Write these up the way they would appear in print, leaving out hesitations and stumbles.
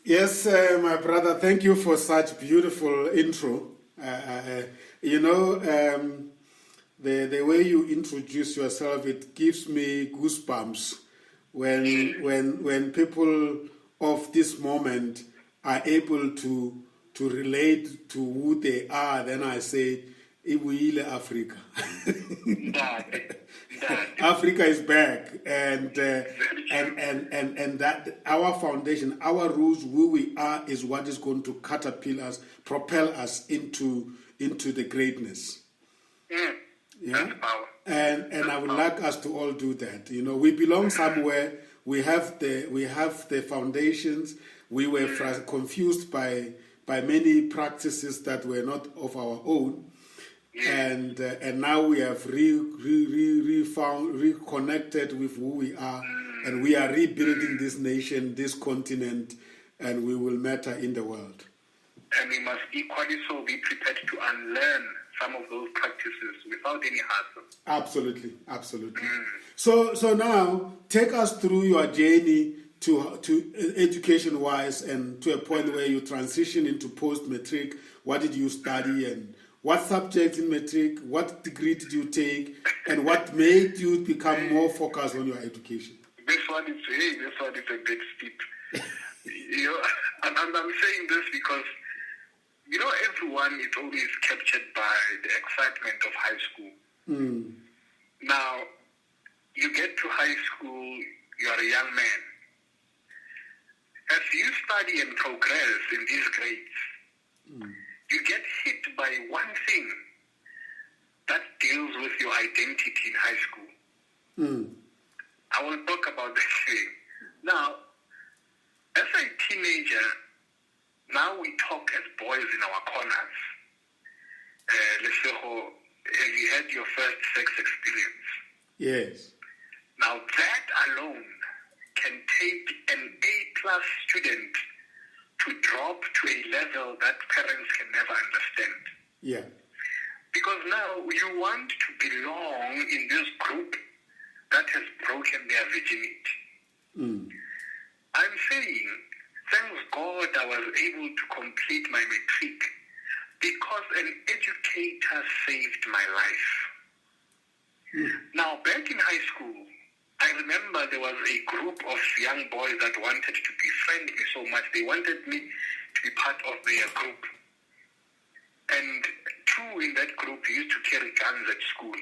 Yes, my brother, thank you for such beautiful intro. You know, the way you introduce yourself, it gives me goosebumps when people of this moment are able to relate to who they are. Then I say, Ibuile Africa. Africa is back, and that our foundation, our roots, who we are, is what is going to propel us into the greatness. Yeah, and I would like us to all do that. You know, we belong somewhere. We have the foundations. We were confused by many practices that were not of our own. And now we have reconnected with who we are, and we are rebuilding this nation, this continent, and we will matter in the world. And we must equally so be prepared to unlearn some of those practices without any hassle. Absolutely. So now take us through your journey to education-wise, and to a point where you transition into post-matric. What did you study, and what subject in matric? What degree did you take? And what made you become more focused on your education? This one is a bit steep. You know, I'm saying this because, you know, everyone is always captured by the excitement of high school. Now, you get to high school, you are a young man. As you study and progress in these grades, you get hit by one thing that deals with your identity in high school. I will talk about this thing. Now, as a teenager, now we talk as boys in our corners. Lesego, have you had your first sex experience? Yes. Now, that alone can take an A-plus student to drop to a level that parents can never understand. Yeah. Because now you want to belong in this group that has broken their virginity. I'm saying, thanks God I was able to complete my matric because an educator saved my life. Now, back in high school, I remember there was a group of young boys that wanted to befriend me so much. They wanted me to be part of their group. And two in that group used to carry guns at school.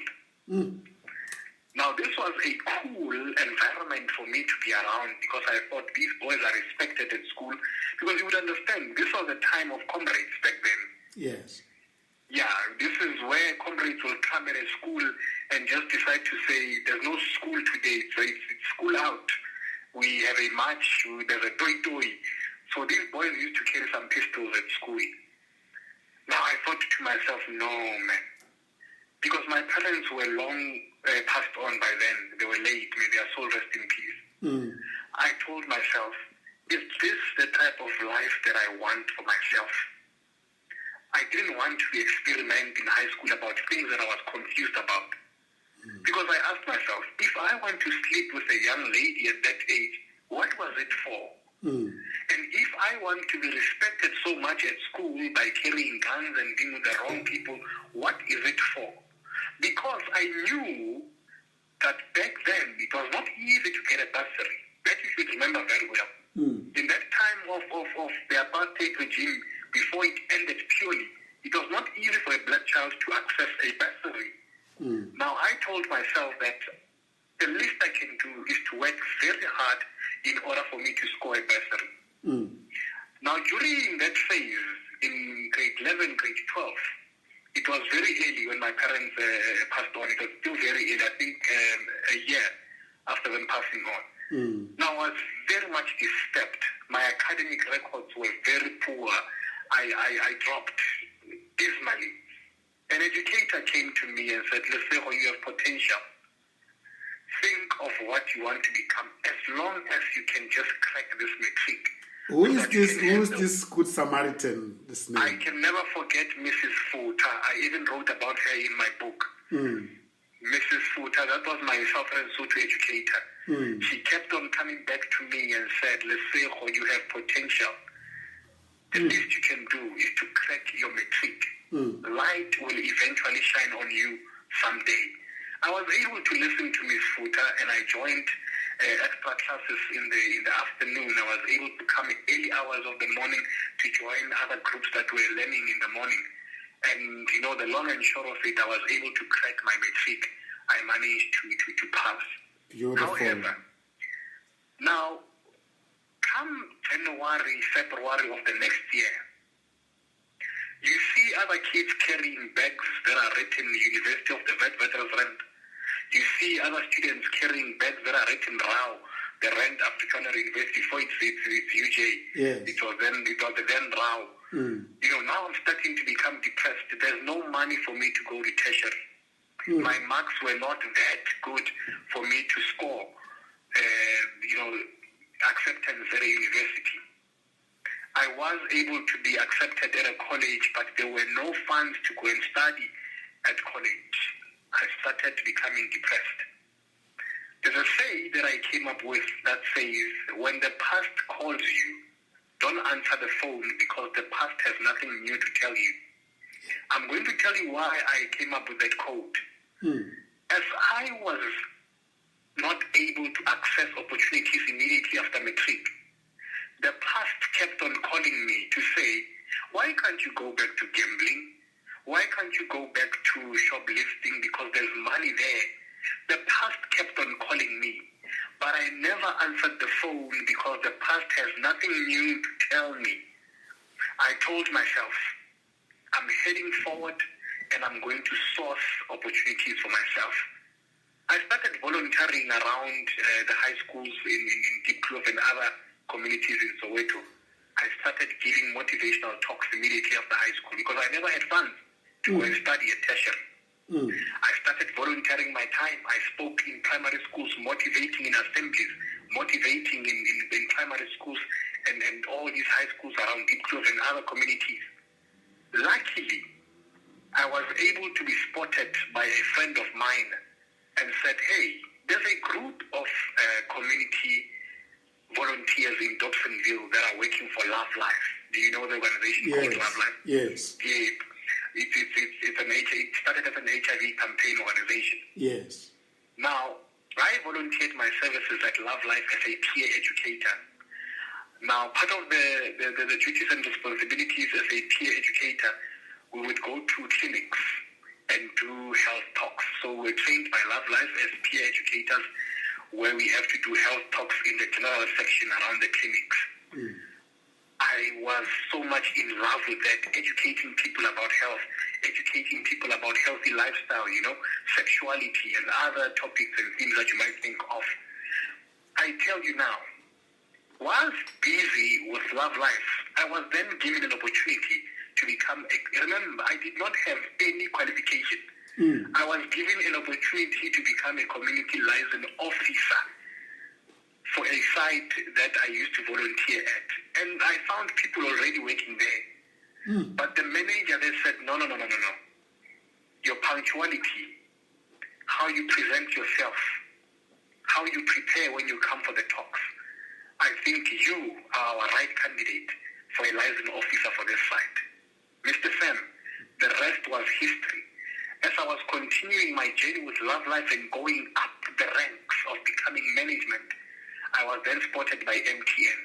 Now, this was a cool environment for me to be around because I thought these boys are respected at school. Because you would understand, this was a time of comrades back then. Yes. Yeah, this is where comrades will come at a school and just decide to say, there's no school today, so it's school out. We have a march, there's a toy. So these boys used to carry some pistols at school. Now I thought to myself, no, man. Because my parents were long passed on by then. They were late. May their soul rest in peace. I told myself, is this the type of life that I want for myself? I didn't want to experiment in high school about things that I was confused about. Because I asked myself, if I want to sleep with a young lady at that age, what was it for? And if I want to be respected so much at school by carrying guns and being with the wrong people, what is it for? Because I knew that back then it was not easy to get a bursary. That you should remember very well. In that time of the apartheid regime, before it ended purely, it was not easy for a black child to access a bursary. Now, I told myself that the least I can do is to work very hard in order for me to score a bursary. Now, during that phase, in grade 11, grade 12, it was very early when my parents passed on. It was still very early, I think a year after them passing on. Now, I was very much disturbed. My academic records were very poor. I dropped dismally. An educator came to me and said, Lesego, you have potential. Think of what you want to become as long as you can just crack this matric. Who is this good Samaritan? This name? I can never forget Mrs. Futa. I even wrote about her in my book. Mrs. Futa, that was my Southern Soweto educator. She kept on coming back to me and said, Lesego, you have potential. the least you can do is to crack your matric. Light will eventually shine on you someday. I was able to listen to Ms. Futa, and I joined extra classes in the afternoon. I was able to come early hours of the morning to join other groups that were learning in the morning. And, the long and short of it, I was able to crack my matric. I managed to pass. Beautiful. However, now, come January, February of the next year, you see other kids carrying bags that are written University of the Veterans Rand. You see other students carrying bags that are written RAU, the Rand Practitioner University, for it's UJ. Yes. It was then RAU. Now I'm starting to become depressed. There's no money for me to go to tertiary. My marks were not that good for me to score, acceptance at a university. I was able to be accepted at a college, but there were no funds to go and study at college. I started becoming depressed. There's a say that I came up with that says, when the past calls you, don't answer the phone because the past has nothing new to tell you. I'm going to tell you why I came up with that quote. As I was not able to access opportunities immediately after matric, the past kept on calling me to say, why can't you go back to gambling? Why can't you go back to shoplifting because there's money there? The past kept on calling me, but I never answered the phone because the past has nothing new to tell me. I told myself, I'm heading forward and I'm going to source opportunities for myself. I started volunteering around the high schools in Diepkloof and other communities in Soweto. I started giving motivational talks immediately after high school because I never had funds to go and study at tertiary. I started volunteering my time. I spoke in primary schools, motivating in assemblies, motivating in primary schools and all these high schools around Diepkloof and other communities. Luckily, I was able to be spotted by a friend of mine and said, hey, there's a group of community volunteers in Dobsonville that are working for Love Life. Do you know the organization called Love Life? Yes. Yeah. It started as an HIV campaign organization. Yes. Now, I volunteered my services at Love Life as a peer educator. Now, part of the duties and responsibilities as a peer educator, we would go to clinics and do health talks. So we're trained by Love Life as peer educators, where we have to do health talks in the general section around the clinics. I was so much in love with that, educating people about health, educating people about healthy lifestyle, sexuality and other topics and things that you might think of. I tell you now, whilst busy with Love Life, I was then given an opportunity to become, remember, I did not have any qualification. I was given an opportunity to become a community liaison officer for a site that I used to volunteer at. And I found people already working there. But the manager then said, no. Your punctuality, how you present yourself, how you prepare when you come for the talks, I think you are our right candidate for a liaison officer for this site. Mr. Sam, the rest was history. As I was continuing my journey with Love Life and going up the ranks of becoming management, I was then spotted by MTN.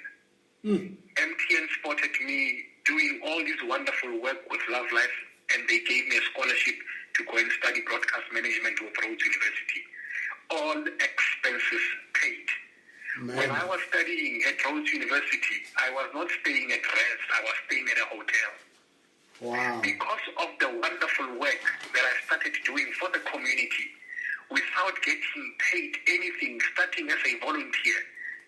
MTN spotted me doing all this wonderful work with Love Life, and they gave me a scholarship to go and study broadcast management with Rhodes University. All expenses paid. Man. When I was studying at Rhodes University, I was not staying at rest, I was staying at a hotel. Wow. Because of the wonderful work that I started doing for the community, without getting paid anything, starting as a volunteer,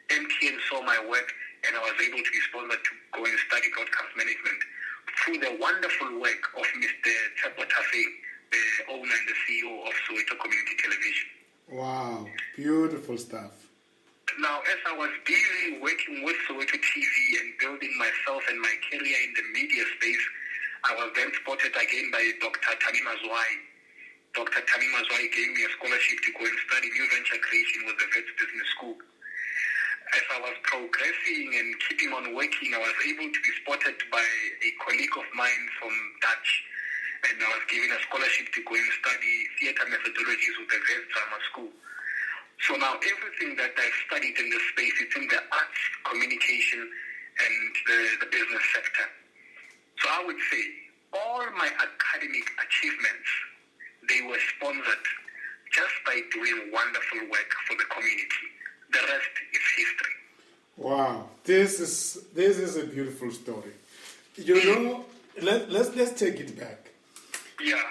MTN saw my work and I was able to be sponsored to go and study broadcast management through the wonderful work of Mr. Tafeng, the owner and the CEO of Soweto Community Television. Wow, beautiful stuff. Now, as I was busy working with Soweto TV and building myself and my career in the media space, I was then spotted again by Dr. Tamima Zwai. Dr. Tamima Zwai gave me a scholarship to go and study new venture creation with the Vets Business School. as I was progressing and keeping on working, I was able to be spotted by a colleague of mine from Dutch, and I was given a scholarship to go and study theatre methodologies with the West Drama School. So now everything that I've studied in this space, it's in the arts, communication, and the business sector. So I would say all my academic achievements, they were sponsored just by doing wonderful work for the community. The rest is history. Wow, this is a beautiful story. You know, let's take it back. Yeah.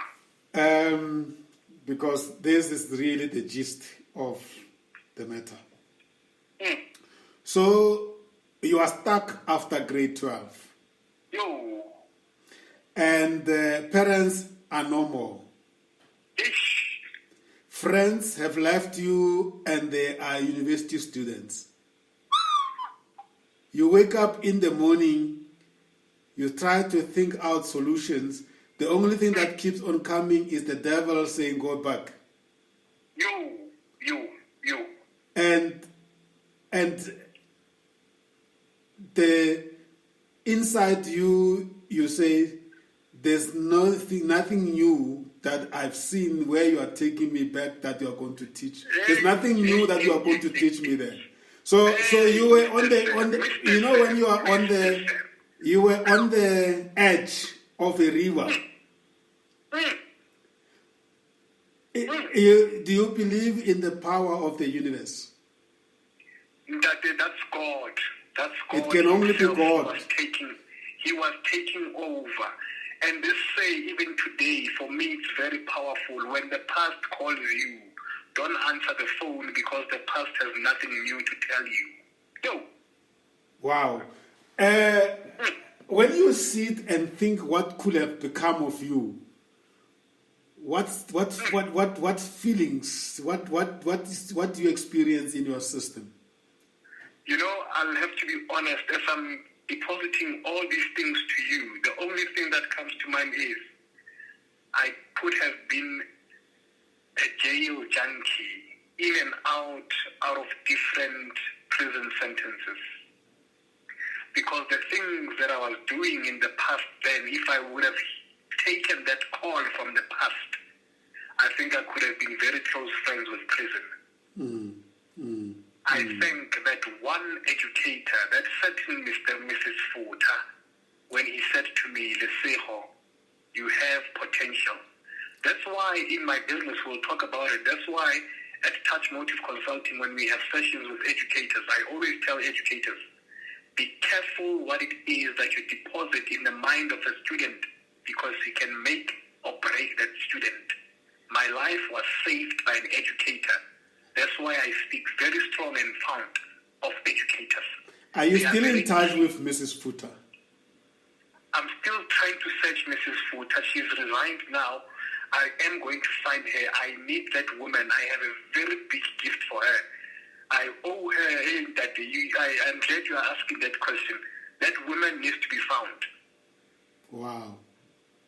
Because this is really the gist of the matter. So you are stuck after grade 12. Yo. And the parents are no more. Ish. Friends have left you and they are university students. You wake up in the morning, you try to think out solutions. The only thing that keeps on coming is the devil saying, go back. You. And the inside you say, there's nothing new that I've seen where you are taking me back that you are going to teach. There's nothing new that you are going to teach me there. So you were on the you know when you were on the edge of a river. Do you believe in the power of the universe? That's God. That's God. It can only be God. He was taking over. And this say, even today, for me, it's very powerful. When the past calls you, don't answer the phone because the past has nothing new to tell you. No. Wow. When you sit and think what could have become of you, what feelings, what do you experience in your system? You know, I'll have to be honest. As I'm depositing all these things to you, the only thing that comes to mind is I could have been a jail junkie, in and out of different prison sentences. Because the things that I was doing in the past then, if I would have taken that call from the past, I think I could have been very close friends with prison. I think that one educator, that certain Mr. and Mrs. Futa, when he said to me, Lesego, you have potential. That's why in my business, we'll talk about it. That's why at Touch Motive Consulting, when we have sessions with educators, I always tell educators, be careful what it is that you deposit in the mind of a student, because you can make or break that student. My life was saved by an educator. That's why I speak very strong and fond of educators. Are you still in touch with Mrs. Futa? I'm still trying to search Mrs. Futa. She's resigned now. I am going to find her. I need that woman. I have a very big gift for her. I owe her that. I'm glad you are asking that question. That woman needs to be found.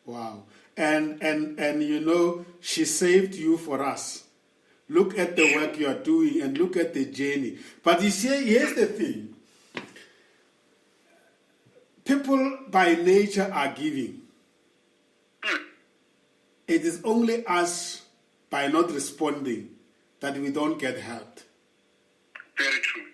Wow. And you know, she saved you for us. Look at the work you are doing and look at the journey. But you see, here's the thing. People by nature are giving. It is only us by not responding that we don't get helped. Very true.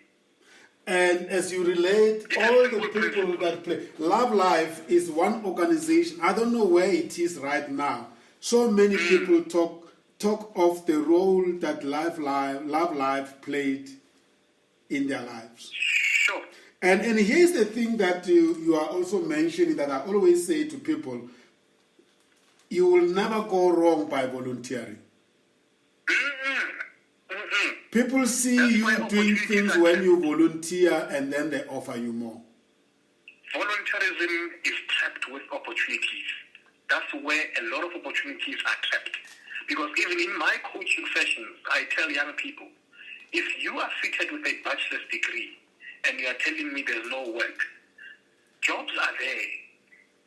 And as you relate, all the people that play, Love Life is one organization. I don't know where it is right now. So many people talk of the role that Love Life played in their lives. Sure. And here's the thing that you are also mentioning that I always say to people, you will never go wrong by volunteering. People see you doing things when you volunteer and then they offer you more. Volunteerism is trapped with opportunities. That's where a lot of opportunities are trapped. Because even in my coaching sessions, I tell young people, if you are fitted with a bachelor's degree and you are telling me there's no work, jobs are there.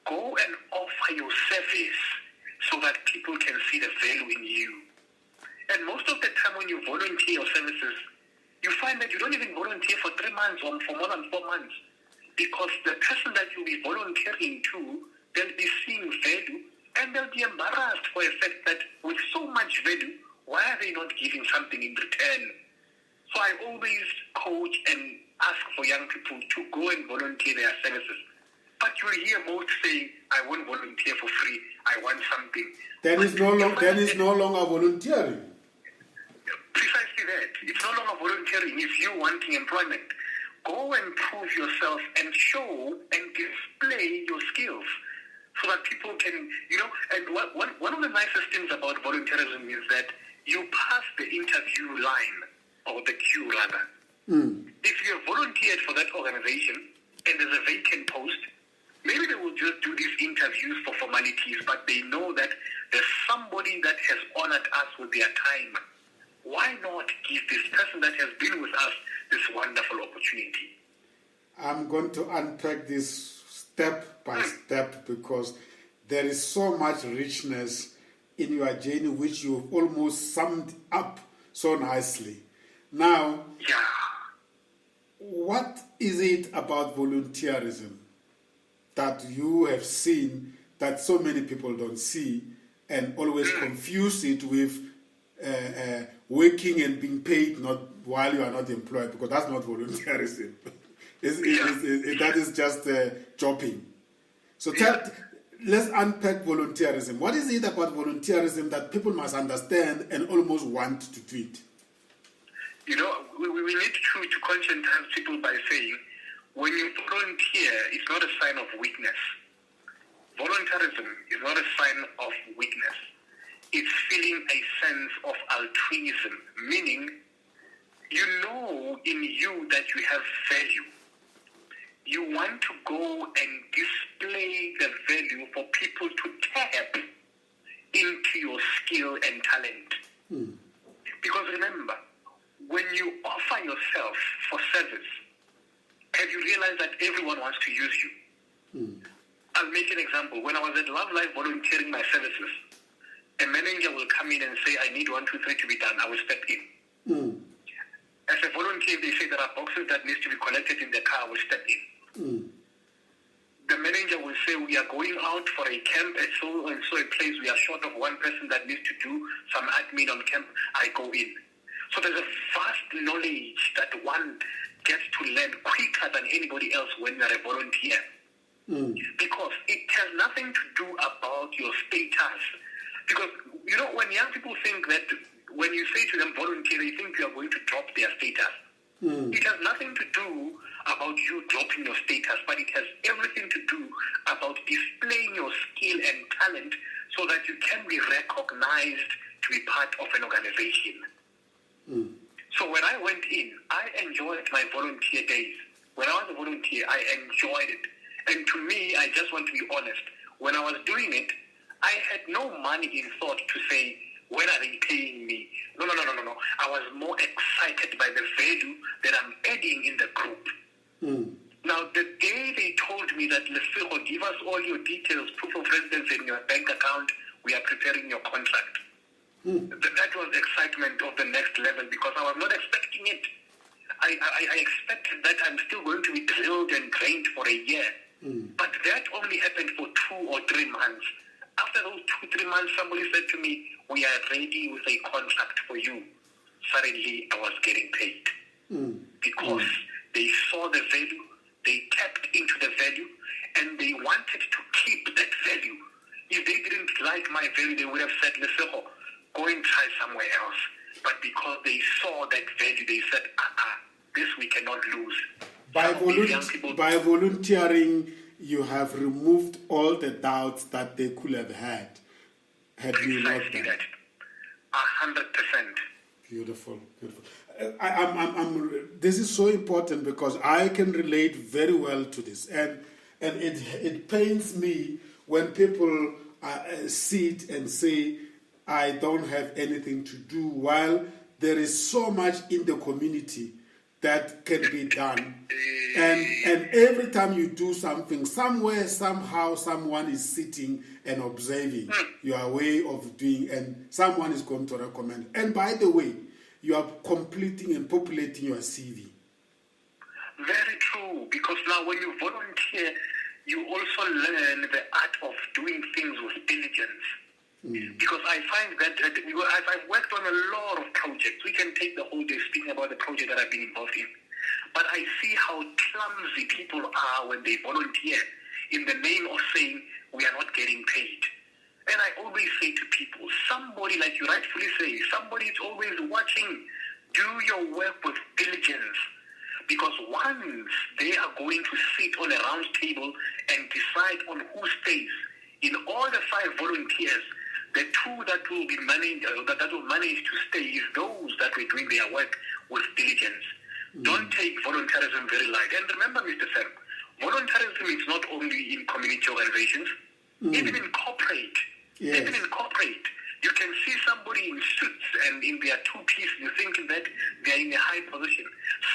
Go and offer your service so that people can see the value in you. And most of the time when you volunteer your services, you find that you don't even volunteer for 3 months. months or for more than 4 months. Because the person that you'll be volunteering to, they'll be seeing value and they'll be embarrassed for a fact that with so much value, why are they not giving something in return? So I always coach and ask for young people to go and volunteer their services. But you'll hear most saying, I won't volunteer for free, I want something. Then it's no longer volunteering. Precisely that. It's no longer volunteering. If you're wanting employment, go and prove yourself and show and display your skills so that people can, and one of the nicest things about volunteerism is that you pass the interview line, or the queue rather. If you have volunteered for that organization and there's a vacant post, maybe they will just do these interviews for formalities, but they know that there's somebody that has honored us with their time. Why not give this person that has been with us this wonderful opportunity? I'm going to unpack this step by step because there is so much richness in your journey which you've almost summed up so nicely. Now, what is it about volunteerism that you have seen that so many people don't see and always confuse it with working and being paid not while you are not employed, because that's not volunteerism. That is just jobbing. So let's unpack volunteerism. What is it about volunteerism that people must understand and almost want to do it? We need to conscientize people by saying, when you volunteer, it's not a sign of weakness. Volunteerism is not a sign of weakness. It's feeling a sense of altruism, meaning you know in you that you have value. You want to go and display the value for people to tap into your skill and talent. Because remember, when you offer yourself for service, have you realized that everyone wants to use you? I'll make an example. When I was at Love Life volunteering my services, a manager will come in and say, I need 1, 2, 3 to be done. I will step in. As a volunteer, they say there are boxes that need to be collected in the car. I will step in. The manager will say, we are going out for a camp at so and so a place. We are short of one person that needs to do some admin on camp. I go in. So there's a vast knowledge that one gets to learn quicker than anybody else when you're a volunteer. Because it has nothing to do about your status. Because, when young people think that when you say to them volunteer, they think you are going to drop their status. It has nothing to do about you dropping your status, but it has everything to do about displaying your skill and talent so that you can be recognized to be part of an organization. So when I went in, I enjoyed my volunteer days. When I was a volunteer, I enjoyed it. And to me, I just want to be honest, when I was doing it, I had no money in thought to say, when are they paying me? No. I was more excited by the value that I'm adding in the group. Now, the day they told me that, Lesego, give us all your details, proof of residence in your bank account, we are preparing your contract. That was excitement of the next level because I was not expecting it. I expected that I'm still going to be drilled and trained for a year. But that only happened for 2 or 3 months. After those 2, 3 months, somebody said to me, we are ready with a contract for you. Suddenly, I was getting paid. Because they saw the value, they tapped into the value, and they wanted to keep that value. If they didn't like my value, they would have said, Lesego, go and try somewhere else. But because they saw that value, they said, this we cannot lose. By volunteering, you have removed all the doubts that they could have had you not done. That. 100%. Beautiful. This is so important because I can relate very well to this, and it pains me when people sit and say, I don't have anything to do, while there is so much in the community that can be done. And every time you do something, somewhere, somehow, someone is sitting and observing your way of doing, and someone is going to recommend. And by the way, you are completing and populating your CV. Very true, because now when you volunteer, you also learn the art of doing things with diligence. Because I find that I've worked on a lot of projects. We can take the whole day speaking about the project that I've been involved in. But I see how clumsy people are when they volunteer in the name of saying, we are not getting paid. And I always say to people, somebody, like you rightfully say, somebody is always watching. Do your work with diligence. Because once they are going to sit on a round table and decide on who stays, in all the 5 volunteers, the 2 that will be managed, that will manage to stay is those that were doing their work with diligence. Don't take volunteerism very light. And remember, Mr. Sam, volunteerism is not only in community organizations, even in corporate. Yes. Even in corporate, you can see somebody in suits and in their 2-piece, you think that they are in a high position.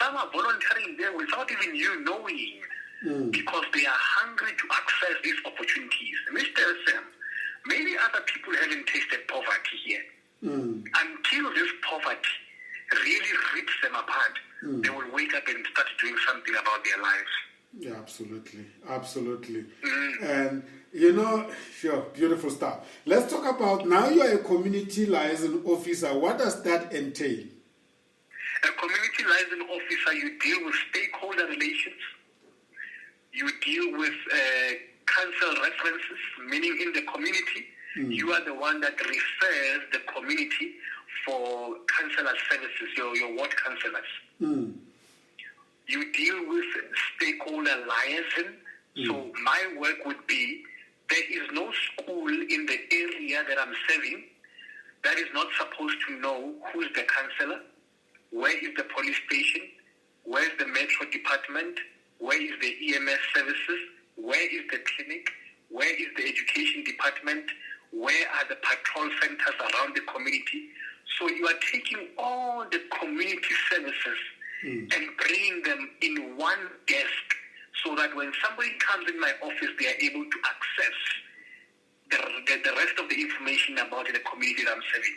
Some are volunteering there without even you knowing, because they are hungry to access these opportunities. Mr. Sam, maybe other people haven't tasted poverty here. Until this poverty really rips them apart, they will wake up and start doing something about their lives. Yeah, absolutely. And, you know, sure, beautiful stuff. Let's talk about, now you are a community liaison officer. What does that entail? A community liaison officer, you deal with stakeholder relations. You deal with council references, meaning in the community, you are the one that refers the community for councillor services, your ward councillors. You deal with stakeholder liaison. So my work would be, there is no school in the area that I'm serving that is not supposed to know who's the councillor, where is the police station, where is the metro department, where is the EMS services, where is the clinic, where is the education department, where are the patrol centers around the community. So you are taking all the community services and bringing them in one desk, so that when somebody comes in my office, they are able to access the rest of the information about the community that I'm serving.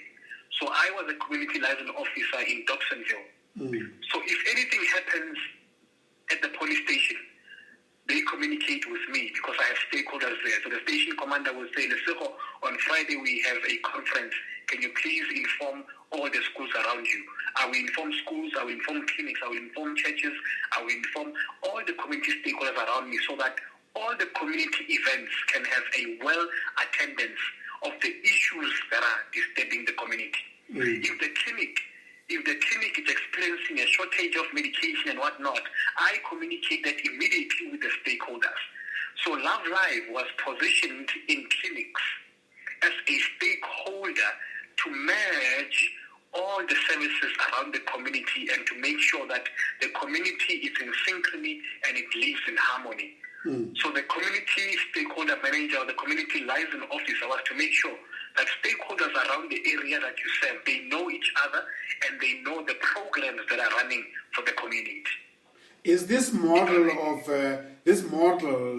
So I was a community liaison officer in Dobsonville. So if anything happens at the police station, they communicate with me because I have stakeholders there. So the station commander will say, Lesego, on Friday we have a conference. Can you please inform all the schools around you? I will inform schools, I will inform clinics, I will inform churches, I will inform all the community stakeholders around me, so that all the community events can have a well attendance of the issues that are disturbing the community. If the clinic is experiencing a shortage of medication and whatnot, I communicate that immediately with the stakeholders. So Love Live was positioned in clinics as a stakeholder to manage all the services around the community and to make sure that the community is in synchrony and it lives in harmony. So the community stakeholder manager or the community liaison officer was to make sure that stakeholders around the area that you serve, they know each other and they know the programs that are running for the community. Is this model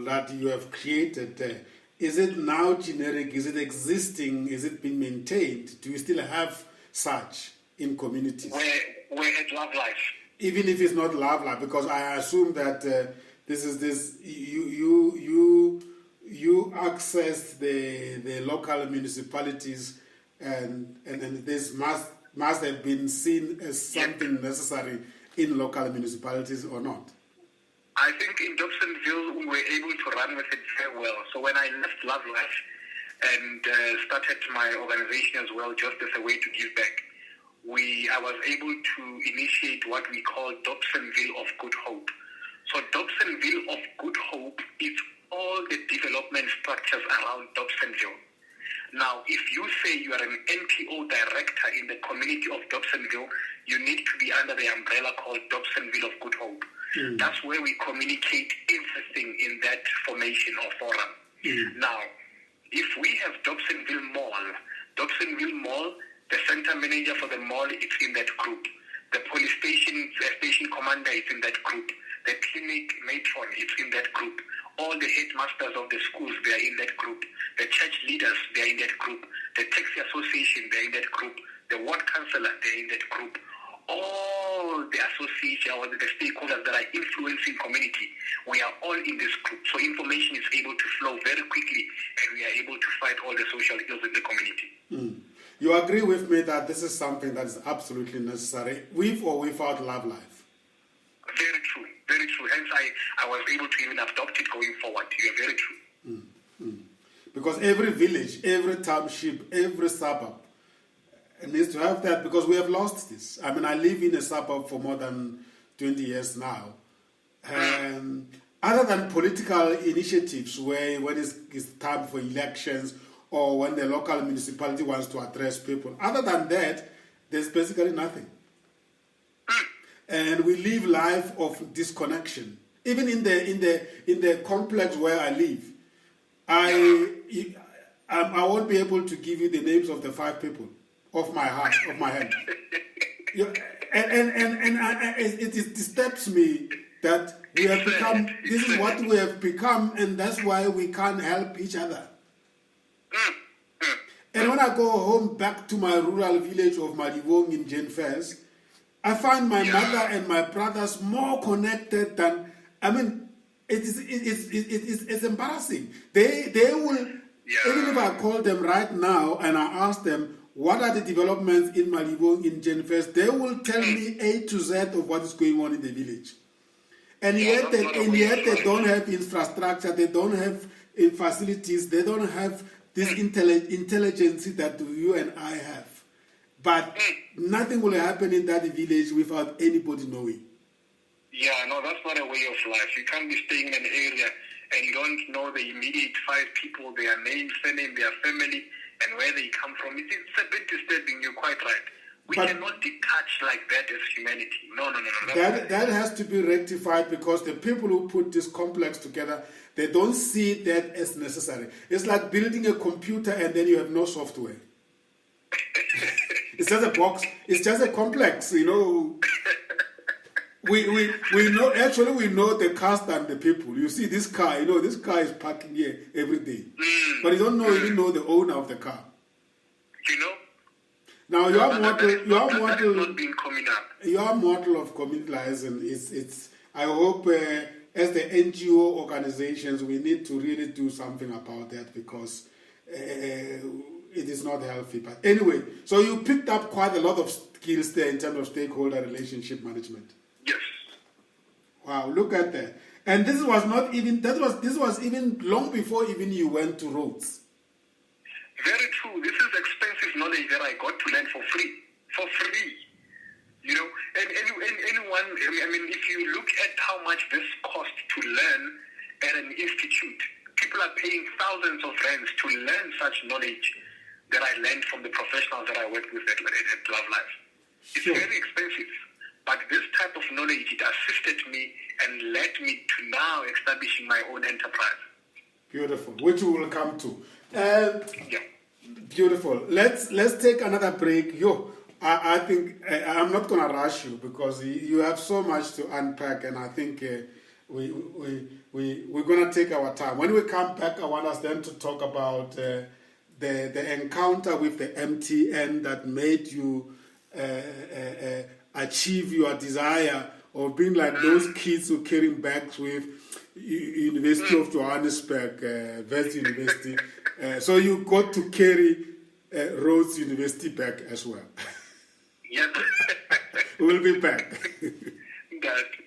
that you have created, is it now generic? Is it existing? Is it being maintained? Do you still have such in communities? We're at Love Life. Even if it's not Love Life, because I assume that you access the local municipalities, and this must have been seen as something necessary in local municipalities, or not? I think in Dobsonville we were able to run with it very well. So when I left Love Life and started my organization as well, just as a way to give back, I was able to initiate what we call Dobsonville of Good Hope. So Dobsonville of Good Hope is all the development structures around Dobsonville. Now, if you say you are an NPO director in the community of Dobsonville, you need to be under the umbrella called Dobsonville of Good Hope. That's where we communicate everything in that formation or forum. Now, if we have Dobsonville Mall, the center manager for the mall is in that group. The police station commander is in that group. The clinic matron is in that group. All the headmasters of the schools, they are in that group. The church leaders, they are in that group. The taxi association, they are in that group. The ward councillor, they are in that group. all the association or the stakeholders that are influencing community, we are all in this group. So information is able to flow very quickly, and we are able to fight all the social ills in the community. You agree with me that this is something that is absolutely necessary, with or without love life? Very true, very true. Hence, I was able to even adopt it going forward. You are very true. Because every village, every township, every suburb needs to have that, because we have lost this. I mean, I live in a suburb for more than 20 years now. And other than political initiatives, where when it's time for elections or when the local municipality wants to address people, other than that, there's basically nothing. And we live life of disconnection. Even in the complex where I live, I won't be able to give you the names of the 5 people off my head. It disturbs me that we have become. This is what we have become, and that's why we can't help each other. And when I go home back to my rural village of Malibong in Jenfels, I find my mother and my brothers more connected than. I mean, it's embarrassing. They will, even if I call them right now and I ask them what are the developments in Malibong in Jenfels, they will tell me A to Z of what is going on in the village. And yet they don't have infrastructure, they don't have facilities, they don't have this intelligence that you and I have. But nothing will happen in that village without anybody knowing. Yeah, no, that's not a way of life. You can't be staying in an area and you don't know the immediate 5 people, their name, surname, their family, and where they come from. It's a bit disturbing, you're quite right. We cannot detach like that as humanity. No. That has to be rectified, because the people who put this complex together, they don't see that as necessary. It's like building a computer and then you have no software. It's just a box. It's just a complex, you know. We know, actually we know the cars and the people. You see this car, this car is parking here every day. But you don't even know the owner of the car. You know? Now your model of community liaison is I hope as the NGO organizations we need to really do something about that, because it is not healthy. But anyway, so you picked up quite a lot of skills there in terms of stakeholder relationship management. Yes. Wow, look at that. And this was even long before even you went to roads. Very true. This is expensive knowledge that I got to learn for free. You know, and anyone, I mean, if you look at how much this costs to learn at an institute, people are paying thousands of rands to learn such knowledge that I learned from the professionals that I worked with at Love Life. It's very expensive. But this type of knowledge, it assisted me and led me to now establishing my own enterprise. Beautiful, which we will come to. Beautiful. Let's take another break. I think I'm not going to rush you, because you have so much to unpack, and I think we're going to take our time. When we come back, I want us then to talk about the encounter with the MTN that made you achieve your desire of being like those kids who carrying bags with University of Johannesburg, West University. So you got to carry Rhodes University bag as well. Yes. We'll be back. That.